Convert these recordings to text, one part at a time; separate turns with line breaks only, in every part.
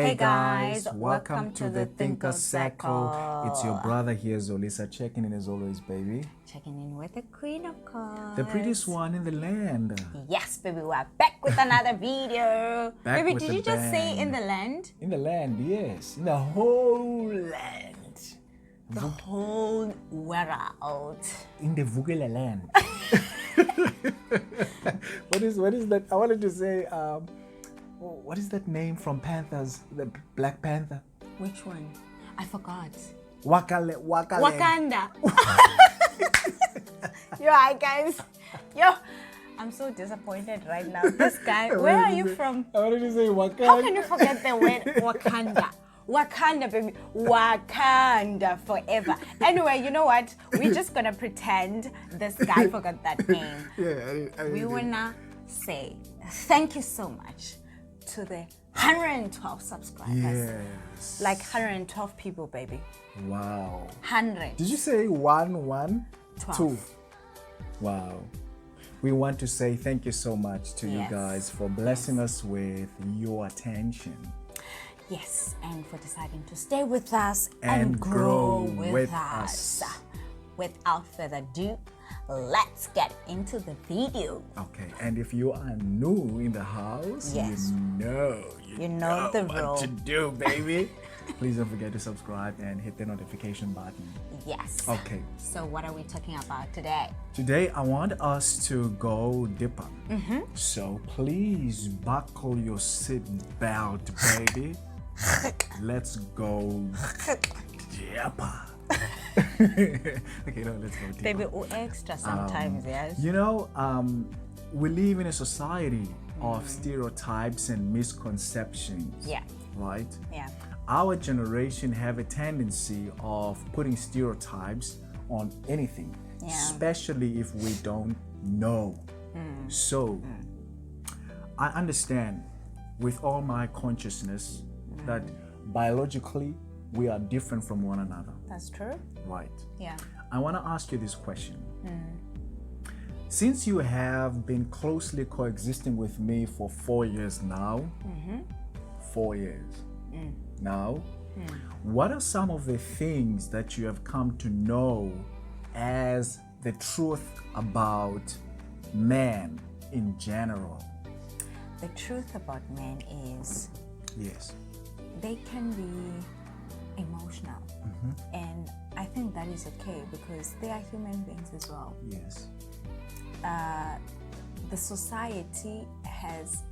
Hey guys, welcome to the Thinker Circle.
It's your brother here, Zolisa, checking in as always, baby.
Checking in with the Queen of Cards.
The prettiest one in the land.
Yes, baby, we're back with another video.
Back
baby,
with
did
the
you just say
bang.
in the land?
In the land, yes. In the whole land.
The whole world.
In the Vugela land. What is that? I wanted to say, what is that name from Panthers? The Black Panther?
Which one? I forgot.
Wakanda.
Yo, hi guys. Yo, I'm so disappointed right now. This guy, where are you from?
I wanted to say Wakanda.
How can you forget the word Wakanda? Wakanda, baby. Wakanda forever. Anyway, you know what? We're just gonna pretend this guy forgot that name.
Yeah,
We wanna say thank you so much to the 112 subscribers.
Yes.
Like 112 people, baby.
Wow.
100.
Did you say 112?
12.
Wow. We want to say thank you so much to you
Yes.
guys for blessing us with your attention.
Yes, and for deciding to stay with us
And
grow
grow
with
with
us.
us.
Without further ado, let's get into the video.
Okay, and if you are new in the house,
Yes.
you
know the
what
rule.
to do, baby. Please don't forget to subscribe and hit the notification button.
Yes.
Okay.
So what are we talking about today?
Today, I want us to go deeper. So please buckle your seat belt, baby. Let's go deeper. Okay, no, let's go deeper.
Baby, extra sometimes, yes.
You know, we live in a society of stereotypes and misconceptions.
Yeah.
Right?
Yeah.
Our generation have a tendency of putting stereotypes on anything,
Yeah.
especially if we don't know. So, I understand with all my consciousness that biologically we are different from one another.
That's true.
Right.
Yeah.
I want to ask you this question. Since you have been closely coexisting with me for 4 years now, 4 years now, what are some of the things that you have come to know as the truth about men in general?
The truth about men is
Yes.
they can be emotional. And I think that is okay because they are human beings as well.
Yes.
The society has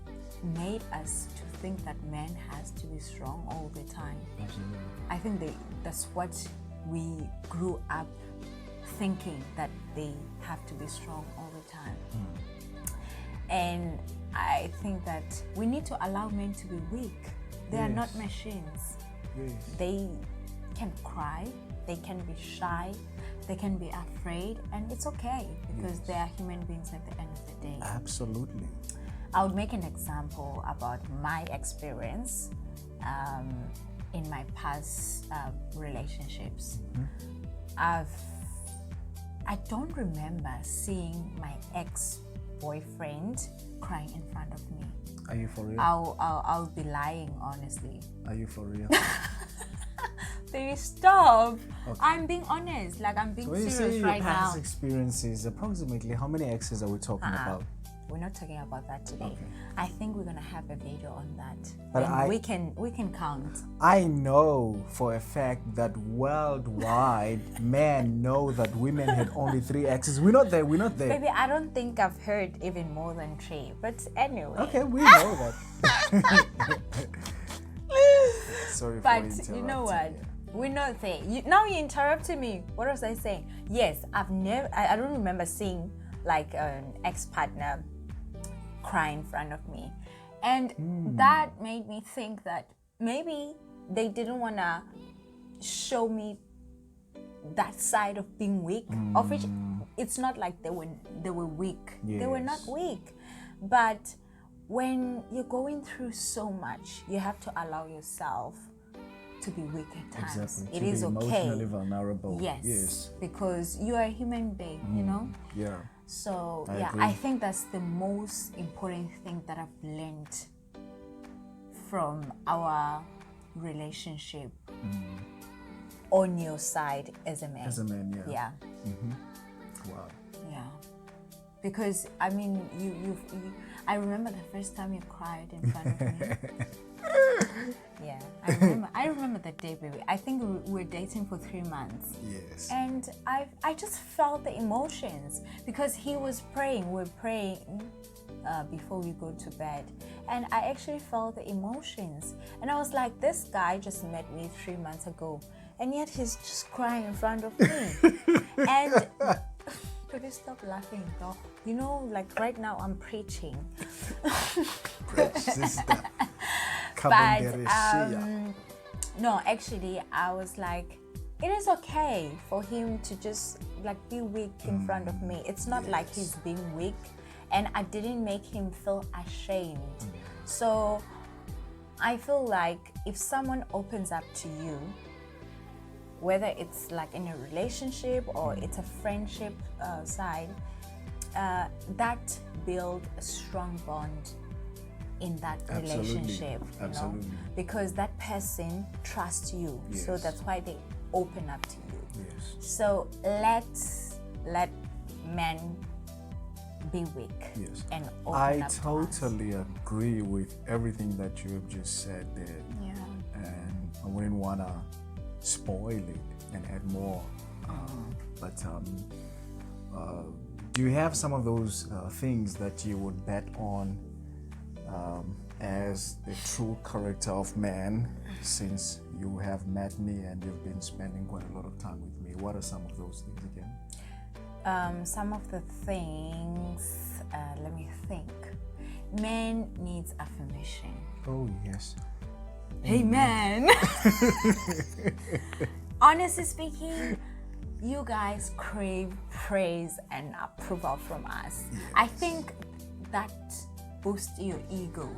made us to think that men has to be strong all the time.
Absolutely.
I think that's what we grew up thinking, that they have to be strong all the time. And I think that we need to allow men to be weak. They are not machines.
Yes.
They can cry, they can be shy, they can be afraid, and it's okay because they are human beings at the end of the day.
Absolutely.
I would make an example about my experience in my past relationships. I don't remember seeing my ex-boyfriend crying in front of me.
Are you for real?
I'll be lying, honestly.
Are you for real?
Baby, stop.
Okay.
I'm being honest. Like, I'm being
When you say
serious
your
right
past
now.
experiences, approximately how many exes are we talking about?
We're not talking about that today.
Okay.
I think we're gonna have a video on that.
But
and we can count.
I know for a fact that worldwide men know that women had only 3 exes. We're not there.
Baby, I don't think I've heard even more than 3. But anyway.
Okay, we know that. Sorry for
But
interrupting.
you know what? We're not there. Now you interrupted me. What was I saying? Yes, I don't remember seeing like an ex-partner cry in front of me. And that made me think that maybe they didn't want to show me that side of being weak, of which it's not like they were weak. They were not
Yes.
weak. But when you're going through so much, you have to allow yourself to be weak at times.
Exactly.
It
to
is
be
okay.
emotionally vulnerable.
Yes. Because you are a human being, you know?
Yeah.
So,
I
yeah,
agree.
I think that's the most important thing that I've learned from our relationship on your side as a man.
As a man, yeah.
Yeah.
Wow.
Yeah. Because I mean, I remember the first time you cried in front of me. Yeah, I remember that day, baby. I think we were dating for 3 months.
Yes.
And I just felt the emotions because he was praying. We're praying before we go to bed, and I actually felt the emotions. And I was like, this guy just met me 3 months ago, and yet he's just crying in front of me. And could you stop laughing, though? You know, like right now I'm preaching.
Sister.
But no, actually I was like, it is okay for him to just like be weak in front of me. It's not like he's being weak, and I didn't make him feel ashamed. So I feel like if someone opens up to you, whether it's like in a relationship or it's a friendship side, that builds a strong bond in that relationship, you know, because that person trusts you. So that's why they open up to you. So let men be weak and open up to us.
I totally agree with everything that you have just said there. And I wouldn't want to spoil it and add more. But do you have some of those things that you would bet on as the true character of man, since you have met me and you've been spending quite a lot of time with me? What are some of those things again?
Some of the things, let me think. Man needs affirmation.
Oh, yes.
Amen. Honestly speaking, you guys crave praise and approval from us. I think that boosts your ego.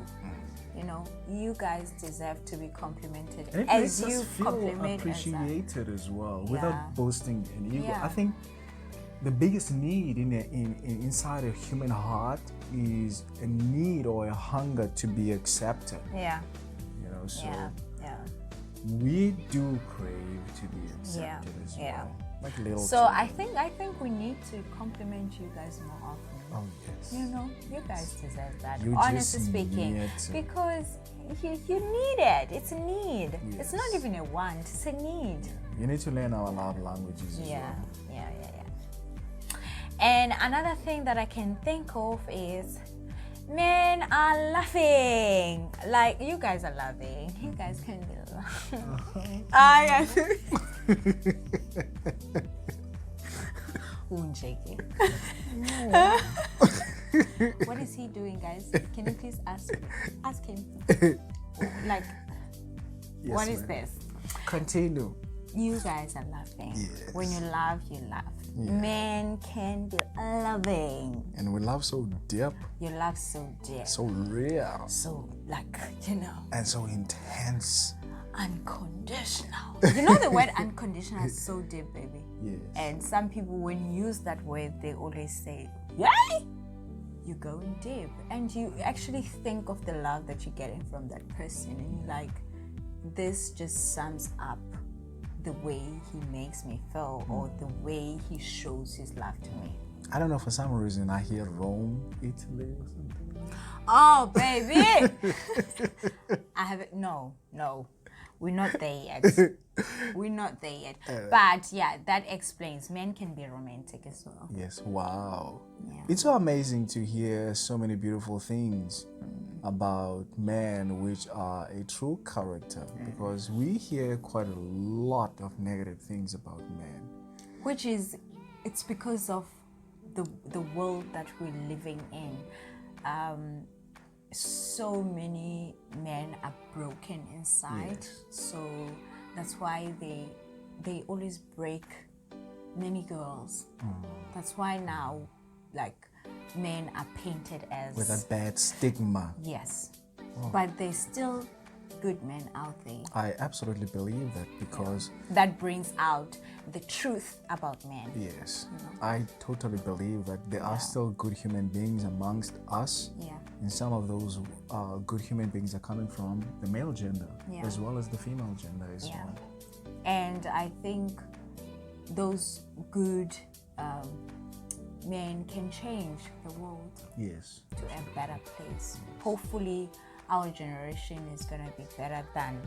You know, you guys deserve to be complimented,
and it
as
makes
you
us feel
compliment
appreciated as well, without boasting an ego. I think the biggest need inside a human heart is a need or a hunger to be accepted. You know, so we do crave to be accepted as well. Like little
so children. I think we need to compliment you guys more often.
Oh yes.
You know, you guys deserve that.
You
honestly
just
speaking,
need to.
because you need it. It's a need. It's not even a want. It's a need.
You need to learn our love languages as well.
Yeah. And another thing that I can think of is, men are laughing. Like, you guys are laughing. You guys can be laughing. Yes. What is he doing, guys? Can you please ask him? Like, what is this?
Continue.
You guys are laughing.
Yes.
When you laugh, you laugh. Men can be loving.
And we love so deep.
You love so deep.
So real.
So, like, you know.
And so intense.
Unconditional. You know the word unconditional is so deep, baby.
Yes.
And some people, when you use that word, they always say, yay! You're going deep. And you actually think of the love that you're getting from that person. And you're like, this just sums up the way he makes me feel, or the way he shows his love to me.
I don't know, for some reason I hear Rome, Italy or something.
Oh, baby! I haven't, no. We're not there yet. But yeah, that explains. Men can be romantic as well.
Yes, wow.
Yeah.
It's so amazing to hear so many beautiful things about men which are a true character, because we hear quite a lot of negative things about men.
Which is, it's because of the world that we're living in. So many men are broken inside, so that's why they always break many girls. That's why now, like, men are painted as
with a bad stigma.
Yes, but they still good men out there.
I absolutely believe that because
That brings out the truth about men.
yes, I totally believe that there are still good human beings amongst us.
Yeah.
And some of those good human beings are coming from the male gender as well as the female gender as well.
And I think those good men can change the world
Yes.
to a better place. Hopefully, our generation is going to be better than,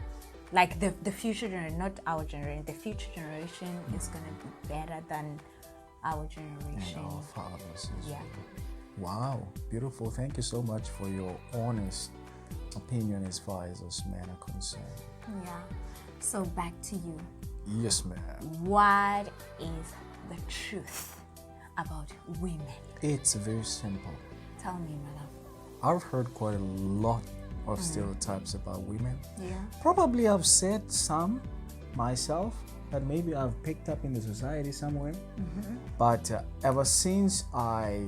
like the future generation, not our generation, the future generation is going to be better than our generation.
And our fathers as
Yeah.
well. Wow, beautiful. Thank you so much for your honest opinion as far as us men are concerned.
Yeah. So back to you.
Yes, ma'am.
What is the truth about women?
It's very simple.
Tell me, my love.
I've heard quite a lot of stereotypes about women.
Yeah.
Probably I've said some myself that maybe I've picked up in the society somewhere. But ever since I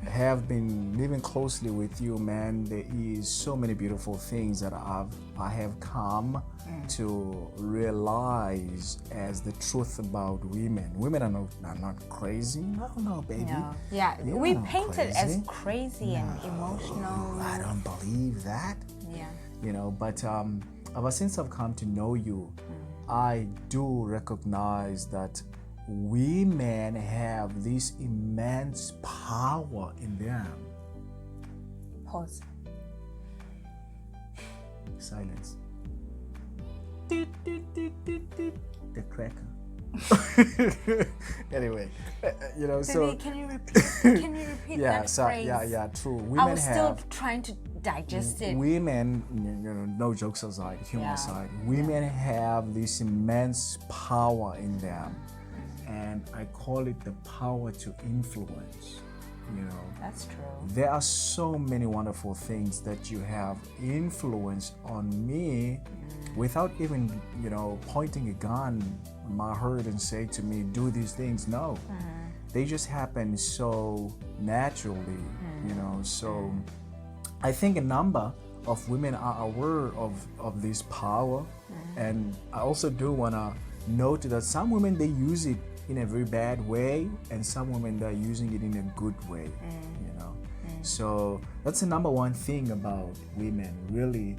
have been living closely with you, man, there is so many beautiful things that I have come to realize as the truth about women. Women are not crazy. No, baby.
No. Yeah.
You're
We
not
painted as
crazy.
crazy and emotional.
I don't believe that.
Yeah.
You know, but ever since I've come to know you, I do recognize that women have this immense power in them.
Pause.
Silence. The cracker. Anyway, you know, so
Baby, can you repeat
yeah,
that
so
phrase?
yeah, true. Women
I was still
have
trying to digest it.
women, you know, no jokes aside, humor
Yeah.
aside, women have this immense power in them, and I call it the power to influence. You know,
That's true.
there are so many wonderful things that you have influenced on me without even, you know, pointing a gun on my head and say to me, do these things. No, they just happen so naturally, you know. So I think a number of women are aware of this power, and I also do want to note that some women, they use it in a very bad way, and some women, they're using it in a good way, you know. So that's the number one thing about women, really.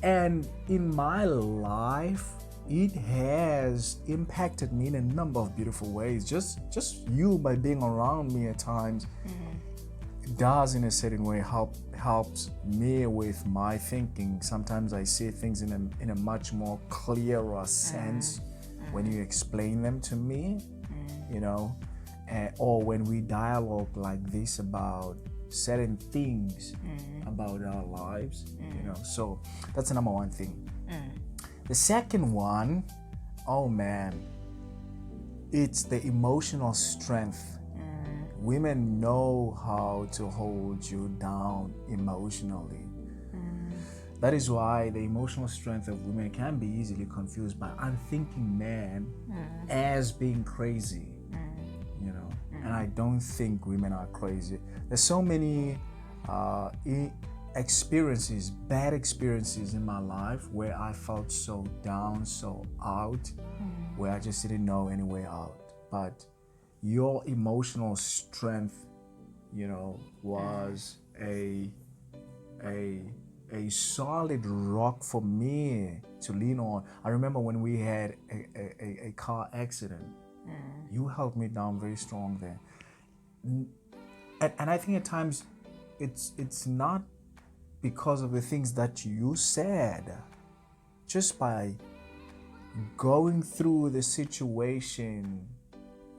And in my life, it has impacted me in a number of beautiful ways. Just you, by being around me at times, does in a certain way helps me with my thinking. Sometimes I see things in a much more clearer sense when you explain them to me, you know, or when we dialogue like this about certain things about our lives, you know. So that's the number one thing. The second one, oh man, it's the emotional strength. Women know how to hold you down emotionally. That is why the emotional strength of women can be easily confused by unthinking men as being crazy, you know. And I don't think women are crazy. There's so many experiences, bad experiences in my life where I felt so down, so out, where I just didn't know any way out. But your emotional strength, you know, was a solid rock for me to lean on. I remember when we had a car accident, you held me down very strong there. And I think at times it's not because of the things that you said, just by going through the situation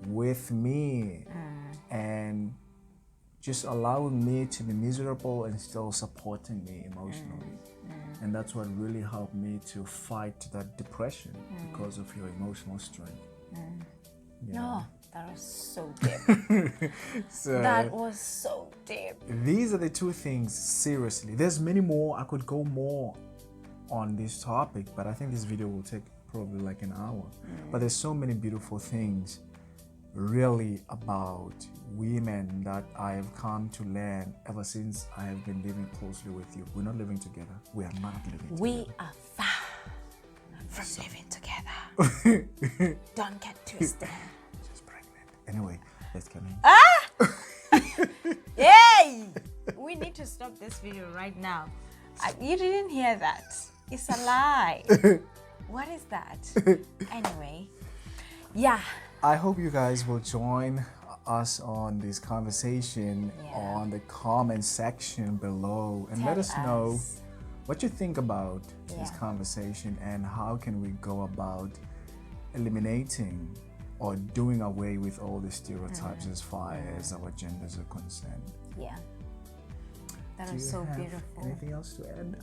with me and just allowing me to be miserable and still supporting me emotionally. And that's what really helped me to fight that depression, because of your emotional strength.
No, that was so deep.
So
That was so deep.
these are the two things, seriously. There's many more. I could go more on this topic, but I think this video will take probably like an hour. But there's so many beautiful things really about women that I have come to learn ever since I have been living closely with you. We're not living together. We are not living together.
We are far from living together. Don't get twisted.
She's pregnant. Anyway, let's come in.
Yay! We need to stop this video right now. You didn't hear that. It's a lie. What is that? Anyway, yeah.
I hope you guys will join us on this conversation on the comment section below and let us know what you think about this conversation and how can we go about eliminating or doing away with all the stereotypes as far as our genders are concerned.
Yeah. That is so beautiful.
Anything else to add?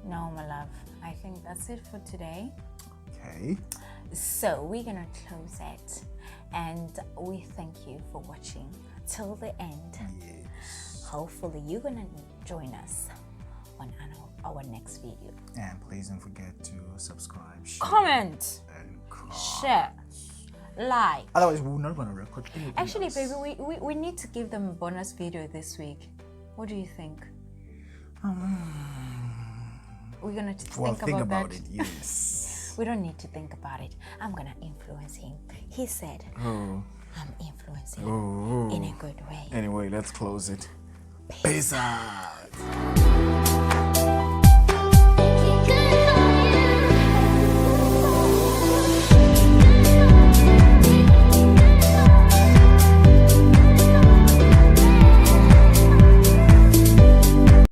No, my love. I think that's it for today.
Okay.
So we're gonna close it, and we thank you for watching till the end.
Yes.
Hopefully you're gonna join us on our next video.
And please don't forget to subscribe, share,
Comment,
and
share, like.
Otherwise, we're not gonna record anything
Actually,
else.
baby, we need to give them a bonus video this week. What do you think? We're gonna think about
it. Yes.
We don't need to think about it. I'm gonna influence him. He said, I'm influencing him in a good way.
Anyway, let's close it. Peace out.